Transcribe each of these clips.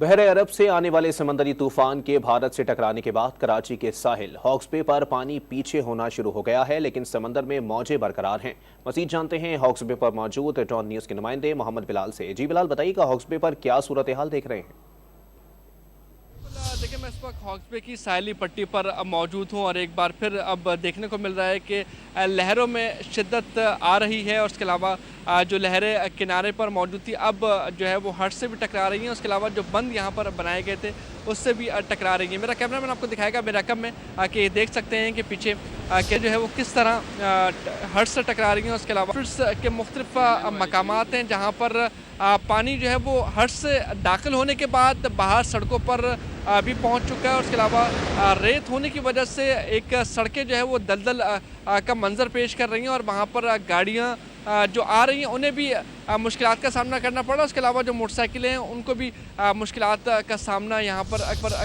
बहरे अरब से आने वाले समंदरी तूफान के भारत से टकराने के बाद कराची के साहिल हॉक्स बे पर पानी पीछे होना शुरू हो गया है, लेकिन समंदर में मौजें बरकरार हैं। मजीद जानते हैं हॉक्स बे पर मौजूद टॉन न्यूज के नुमाइंदे मोहम्मद बिलाल से। जी बिलाल, बताइएगा हॉक्स बे पर क्या सूरत हाल देख रहे हैं? देखिए, मैं इस वक्त हॉक्स बे की साहिली पट्टी पर अब मौजूद हूँ और एक बार फिर अब देखने को मिल रहा है कि लहरों में शिद्दत आ रही है और उसके अलावा जो लहरें किनारे पर मौजूद थी अब जो है वो हट से भी टकरा रही हैं। उसके अलावा जो बंद यहाँ पर बनाए गए थे उससे भी टकरा रही हैं। मेरा कैमरामैन आपको दिखाएगा मेरे रकम में कि देख सकते हैं कि पीछे के जो है वो किस तरह हट से टकरा रही हैं। उसके अलावा के मुख्तलिफ मकामात हैं जहाँ पर पानी जो है वो हट से दाखिल होने के बाद बाहर सड़कों पर भी पहुंच चुका है। और उसके अलावा रेत होने की वजह से एक सड़कें जो है वो दलदल का मंजर पेश कर रही हैं और वहाँ पर गाड़ियाँ जो आ रही हैं उन्हें भी मुश्किलात का सामना करना पड़ रहा है। उसके अलावा जो मोटरसाइकिलें हैं उनको भी मुश्किलात का सामना यहाँ पर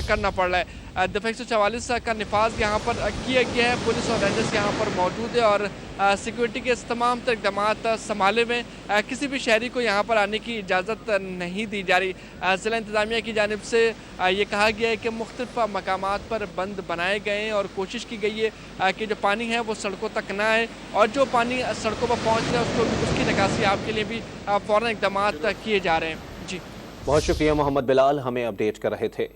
करना पड़ रहा है। दफ़ा 144 का नफाज यहाँ पर किया गया है। पुलिस और रेंजर्स यहाँ पर मौजूद है और सिक्योरिटी के तमाम तर इक़दामात संभाले में किसी भी शहरी को यहाँ पर आने की इजाज़त नहीं दी जा रही। ज़िला इंतज़ामिया की जानिब से ये कहा गया है कि मुख्तलिफ मकामात पर बंद बनाए गए हैं और कोशिश की गई है कि जो पानी है वो सड़कों तक ना आए और जो पानी सड़कों पर पहुँच रहा है उसकी निकासी आपके लिए भी फ़ौरन इक़दामात किए जा रहे हैं। जी, बहुत शुक्रिया मोहम्मद बिलाल, हमें अपडेट कर रहे थे।